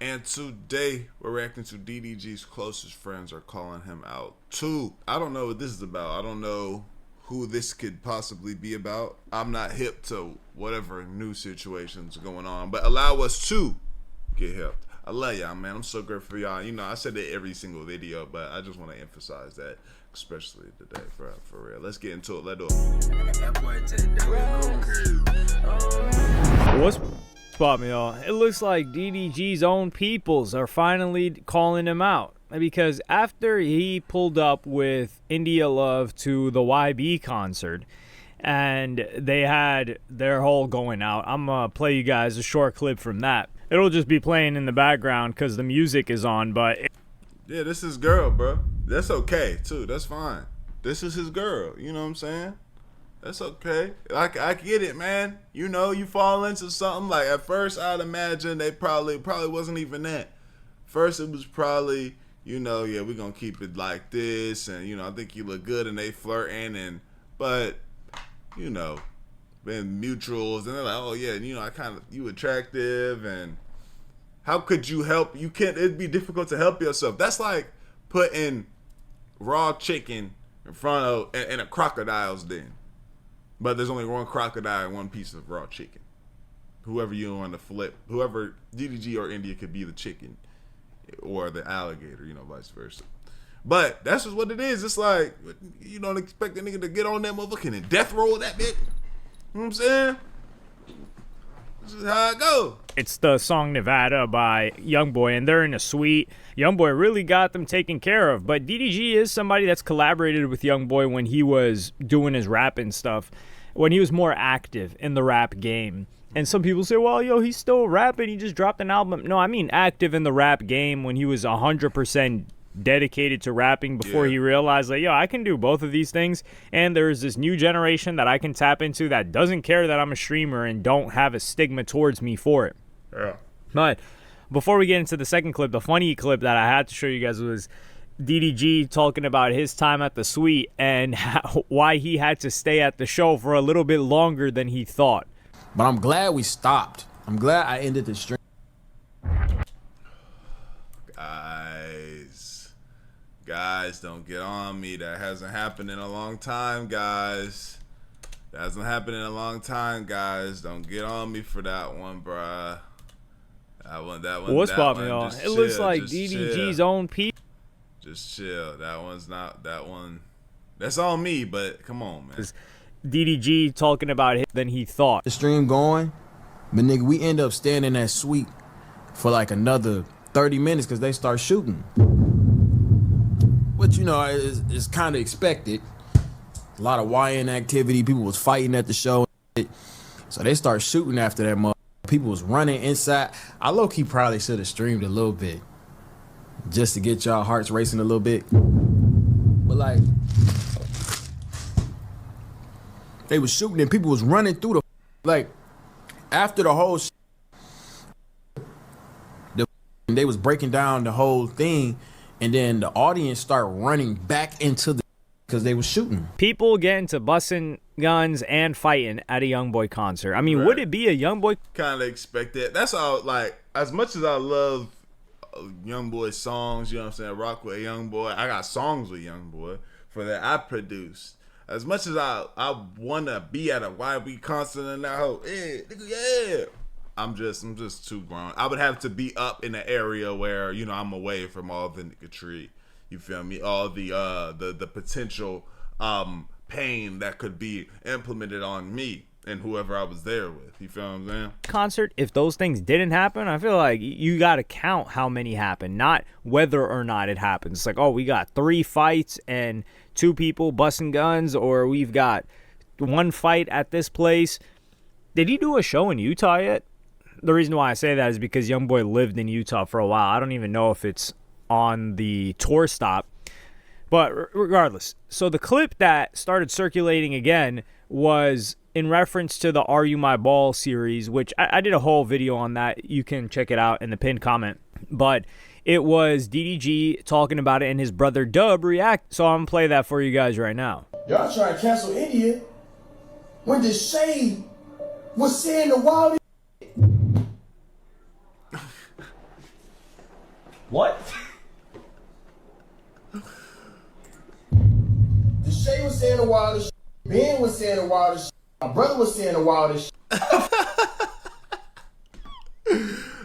And today we're reacting to DDG's closest friends are calling him out. I don't know what this is about. I don't know who this could possibly be about. I'm not hip to whatever new situations are going on, but allow us to get helped. I love y'all, man. I'm so grateful for y'all. You know, I said that every single video, but I just want to emphasize that, especially today, for real. Let's get into it. Let's do it. What's up, y'all? It looks like DDG's own peoples are finally calling him out, because after he pulled up with India Love to the YB concert and they had their whole going out, I'm gonna play you guys a short clip from that. It'll just be playing in the background because the music is on, but yeah, this is girl, bro. That's okay too. That's fine. This is his girl. You know what I'm saying? That's okay. I get it, man. You know, you fall into something. Like, at first, I'd imagine they probably wasn't even that. First, it was probably, you know, yeah, we're going to keep it like this. And, you know, I think you look good, and they flirting. But, you know, been mutuals. And they're like, oh, yeah, you know, you attractive. And how could you help? It'd be difficult to help yourself. That's like putting raw chicken in front of, in a crocodile's den. But there's only one crocodile and one piece of raw chicken. Whoever you want to flip, whoever DDG or India could be the chicken or the alligator, you know, vice versa. But that's just what it is. It's like, you don't expect a nigga to get on that motherfucker and death roll that bitch. You know what I'm saying? This is how it go. it's the song Nevada by Youngboy, and they're in a suite. Youngboy really got them taken care of, but DDG is somebody that's collaborated with Youngboy when he was doing his rap and stuff, when he was more active in the rap game. And some people say, well, yo, he's still rapping, he just dropped an album. No, I mean active in the rap game when he was 100% dedicated to rapping before he realized, like, yo, I can do both of these things. And there's this new generation that I can tap into that doesn't care that I'm a streamer and don't have a stigma towards me for it. Yeah. But before we get into the second clip, the funny clip that I had to show you guys was DDG talking about his time at the suite and why he had to stay at the show for a little bit longer than he thought. But I'm glad we stopped. I'm glad I ended the stream. Guys, don't get on me. That hasn't happened in a long time, guys. That hasn't happened in a long time, guys. Don't get on me for that one, bruh. That one. What's poppin', y'all? It looks like DDG's own people. Just chill. That one's not that one. That's on me, but come on, man. DDG talking about it than he thought. The stream going, but nigga, we end up staying in that suite for like another 30 minutes because they start shooting. But you know, it's kind of expected. A lot of YN activity. People was fighting at the show. So they start shooting after that mother. People was running inside. I low-key probably should have streamed a little bit just to get y'all hearts racing a little bit. But like, they was shooting and people was running through the, like, after the whole they was breaking down the whole thing, and then the audience start running back into the, because they was shooting. People get into busting guns and fighting at a Youngboy concert. I mean, would it be a Youngboy? Kind of expect that. That's all. Like, as much as I love Youngboy songs, you know what I'm saying, rock with Youngboy, I got songs with Youngboy for that I produced. As much as I want to be at a YB concert and that whole, yeah, I'm just too grown. I would have to be up in an area where, you know, I'm away from all the niggatry. You feel me? All the potential pain that could be implemented on me and whoever I was there with. You feel what I'm saying? Concert, if those things didn't happen, I feel like you got to count how many happened, not whether or not it happens. It's like, oh, we got 3 fights and 2 people busting guns, or we've got 1 fight at this place. Did he do a show in Utah yet? The reason why I say that is because Youngboy lived in Utah for a while. I don't even know if it's on the tour stop. But regardless, so the clip that started circulating again was in reference to the Are You My Ball series, which I did a whole video on that. You can check it out in the pinned comment. But it was DDG talking about it and his brother Dub react. So I'm going to play that for you guys right now. Y'all trying to cancel India when the shade was saying the wildest. What? The Shay was saying the wildest shit. Ben was saying the wildest shit. My brother was saying the wildest shit.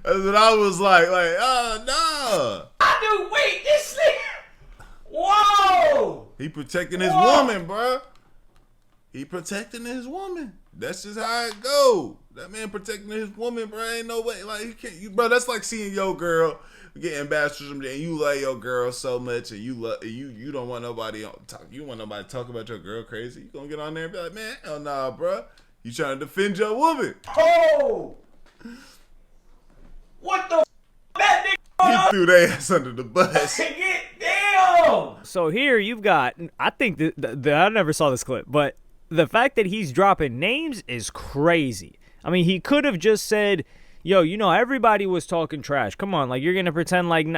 That's what I was like, oh no. I do. Wait, this nigga. Whoa. He protecting his woman, bro. He protecting his woman. That's just how it go. That man protecting his woman, bro. Ain't no way. Like, he can't, bro. That's like seeing your girl getting baptism, and you love your girl so much, and you don't want nobody talk. You want nobody to talk about your girl crazy. You gonna get on there and be like, man, hell nah, bro. You trying to defend your woman? Oh. What the? That nigga. He threw their ass under the bus. Get damn. So here you've got, I think I never saw this clip, but the fact that he's dropping names is crazy. I mean, he could have just said, yo, everybody was talking trash. Come on, like, you're going to pretend like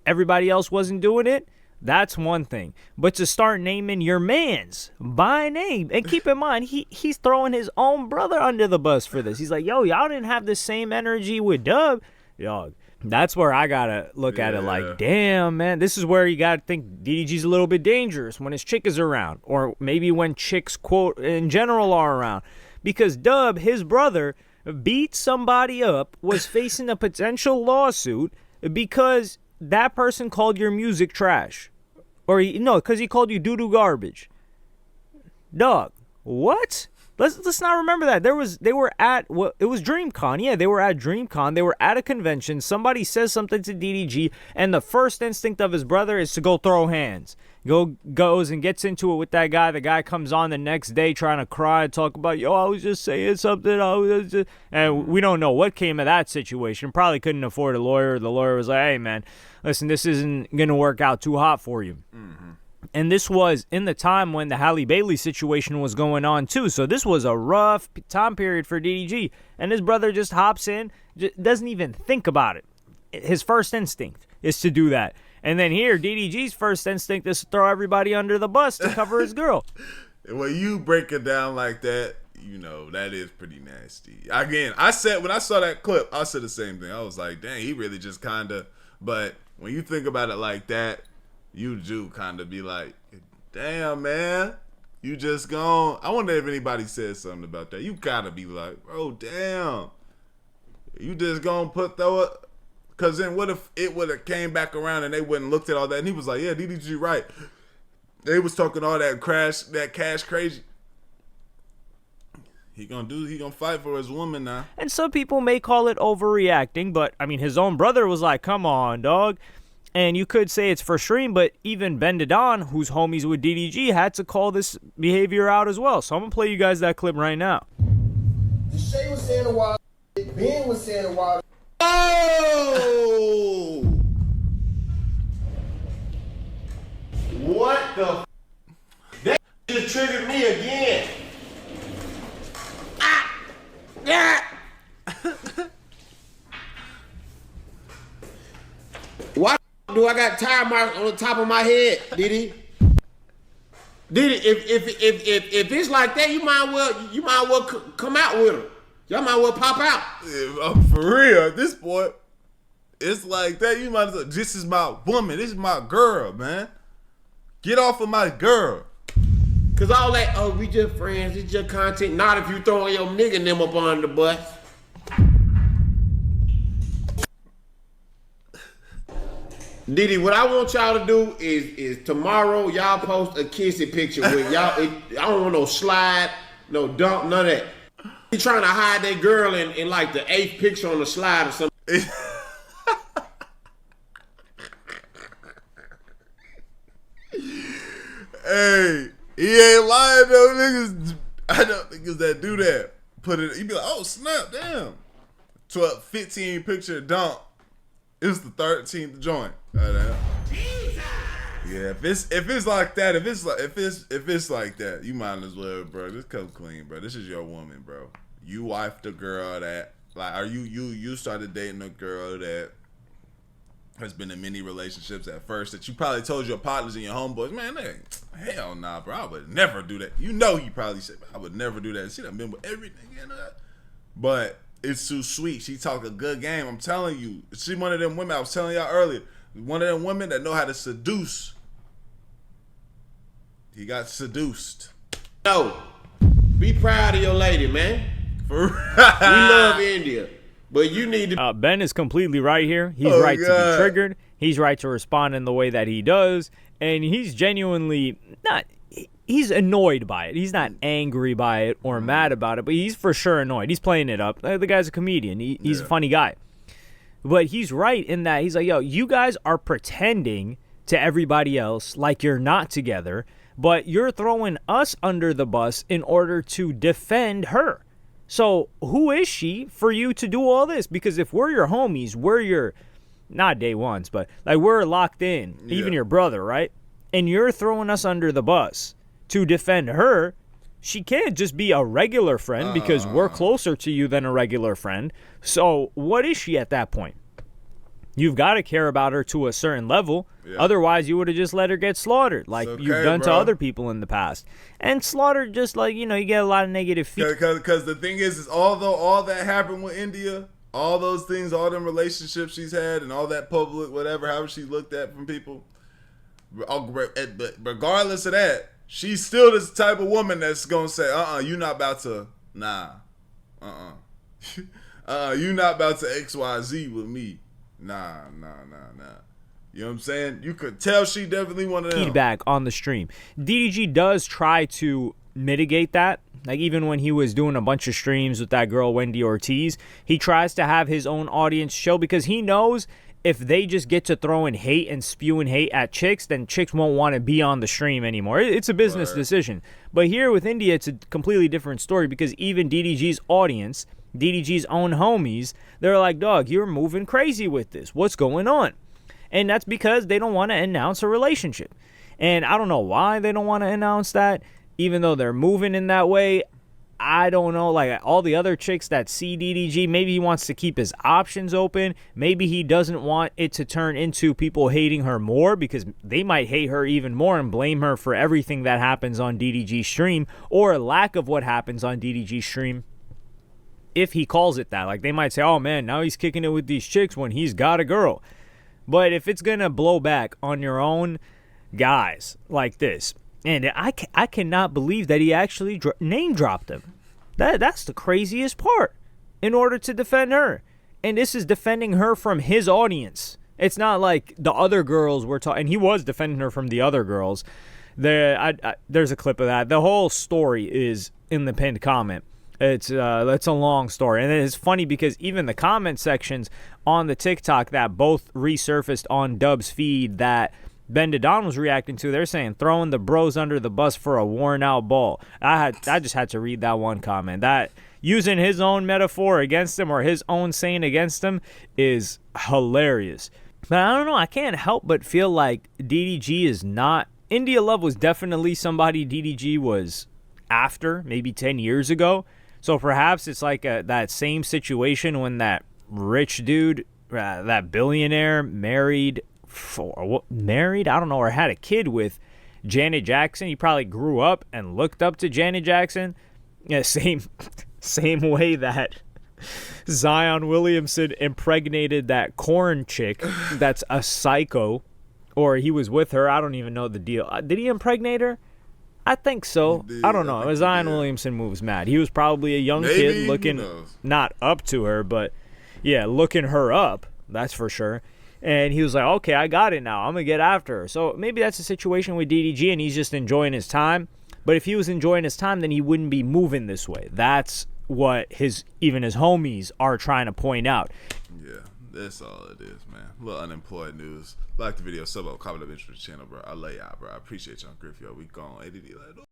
everybody else wasn't doing it? That's one thing. But to start naming your mans by name, and keep in mind, he's throwing his own brother under the bus for this. He's like, yo, y'all didn't have the same energy with Dub. Dog, that's where I gotta look at it like, damn, man, this is where you gotta think DDG's a little bit dangerous when his chick is around, or maybe when chicks, quote, in general are around. Because Dub, his brother, beat somebody up, was facing a potential lawsuit because that person called your music trash. Or, because he called you doo-doo garbage. Dog, what? Let's not remember that. It was DreamCon. Yeah, they were at DreamCon. They were at a convention. Somebody says something to DDG, and the first instinct of his brother is to go throw hands. Goes and gets into it with that guy. The guy comes on the next day trying to cry and talk about, yo, I was just saying something. And we don't know what came of that situation. Probably couldn't afford a lawyer. The lawyer was like, hey, man, listen, this isn't going to work out too hot for you. Mm-hmm. And this was in the time when the Halle Bailey situation was going on, too. So this was a rough time period for DDG. And his brother just hops in, doesn't even think about it. His first instinct is to do that. And then here, DDG's first instinct is to throw everybody under the bus to cover his girl. When you break it down like that, that is pretty nasty. Again, when I saw that clip, I said the same thing. I was like, dang, he really just kind of, but when you think about it like that, you do kind of be like, damn, man, you just gone. I wonder if anybody said something about that. You gotta be like, bro, damn, you just gonna throw it. Because then what if it would have came back around and they wouldn't looked at all that? And he was like, yeah, DDG right. They was talking all that cash crazy. He gonna fight for his woman now. And some people may call it overreacting, but I mean, his own brother was like, come on, dog. And you could say it's for stream, but even Ben Dedon, who's homies with DDG, had to call this behavior out as well. So I'm going to play you guys that clip right now. The Shay was saying the wild shit. Ben was saying the wild. Oh! What the f? That just triggered me again. Why do I got tire marks on the top of my head, Diddy? Diddy, if it's like that, you might well come out with them. Y'all might well pop out. Yeah, for real, at this point, it's like that. You might as well, this is my woman. This is my girl, man. Get off of my girl. Cause all that, oh, we just friends, it's just content. Not if you throwing your nigga and them up on the bus. Diddy, what I want y'all to do is tomorrow y'all post a kissy picture with y'all. I don't want no slide, no dump, none of that. He trying to hide that girl in like the 8th picture on the slide or something. Hey, he ain't lying though, niggas. I know niggas that do that. Put it, you be like, oh snap, damn. 15 picture dump. It's the 13th joint. Yeah, if it's like that, if it's like that, you might as well, bro. Just come clean, bro. This is your woman, bro. You wifed a girl that, like, are you started dating a girl that has been in many relationships at first that you probably told your partners and your homeboys, man, hell nah, bro. I would never do that. You know, he probably said, I would never do that. She done been with everything, you know that. But it's too sweet. She talk a good game. I'm telling you. She one of them women I was telling y'all earlier. One of them women that know how to seduce. He got seduced. No. Be proud of your lady, man. For We love India. But you need to Ben is completely right here. He's Oh, right to God. be triggered. He's right to respond in the way that he does. And he's genuinely not... He's annoyed by it. He's not angry by it or mad about it, but he's for sure annoyed. He's playing it up. The guy's a comedian. He's a funny guy. But he's right in that he's like, yo, you guys are pretending to everybody else like you're not together, but you're throwing us under the bus in order to defend her. So who is she for you to do all this? Because if we're your homies, we're your, not day ones, but like we're locked in, even your brother, right? And you're throwing us under the bus to defend her. She can't just be a regular friend because we're closer to you than a regular friend. So what is she at that point? You've got to care about her to a certain level. Yeah. Otherwise, you would have just let her get slaughtered like you've done to other people in the past. And slaughtered just like, you get a lot of negative feedback. Because the thing is although all that happened with India, all those things, all them relationships she's had and all that public, whatever, however she looked at from people, regardless of that, she's still this type of woman that's going to say, you not about to, you not about to XYZ with me. Nah. You know what I'm saying? You could tell she definitely one of them. Feedback on the stream. DDG does try to mitigate that. Like even when he was doing a bunch of streams with that girl, Wendy Ortiz, he tries to have his own audience show because he knows if they just get to throwing hate and spewing hate at chicks, then chicks won't want to be on the stream anymore. It's a business decision. But here with India, it's a completely different story because even DDG's audience, DDG's own homies, they're like, dog, you're moving crazy with this. What's going on? And that's because they don't want to announce a relationship. And I don't know why they don't want to announce that, even though they're moving in that way. I don't know, like all the other chicks that see DDG, maybe he wants to keep his options open. Maybe he doesn't want it to turn into people hating her more because they might hate her even more and blame her for everything that happens on DDG stream or lack of what happens on DDG stream. If he calls it that, like they might say, oh man, now he's kicking it with these chicks when he's got a girl. But if it's going to blow back on your own guys like this, and I cannot believe that he actually name dropped him. That's the craziest part in order to defend her. And this is defending her from his audience. It's not like the other girls were talking. And he was defending her from the other girls. There's a clip of that. The whole story is in the pinned comment. It's a long story. And it's funny because even the comment sections on the TikTok that both resurfaced on Dub's feed that Ben Dodon was reacting to, they're saying throwing the bros under the bus for a worn out ball. I just had to read that one comment. That using his own metaphor against him or his own saying against him is hilarious. But I don't know, I can't help but feel like DDG is not. India Love was definitely somebody DDG was after maybe 10 years ago. So perhaps it's like that same situation when that rich dude, that billionaire married, I don't know, or had a kid with Janet Jackson. He probably grew up and looked up to Janet Jackson. Yeah, same way that Zion Williamson impregnated that corn chick that's a psycho, or he was with her. I don't even know the deal. Did he impregnate her? I think so. I don't know. Zion Williamson moves mad. He was probably a young kid looking not up to her, but yeah, looking her up. That's for sure. And he was like, okay, I got it now. I'm going to get after her. So maybe that's a situation with DDG and he's just enjoying his time. But if he was enjoying his time, then he wouldn't be moving this way. That's what even his homies are trying to point out. Yeah, that's all it is, man. A little unemployed news. Like the video, sub up, comment up, intro to the channel, bro. I lay out, bro. I appreciate y'all, Griff. Yo, we gone. ADD.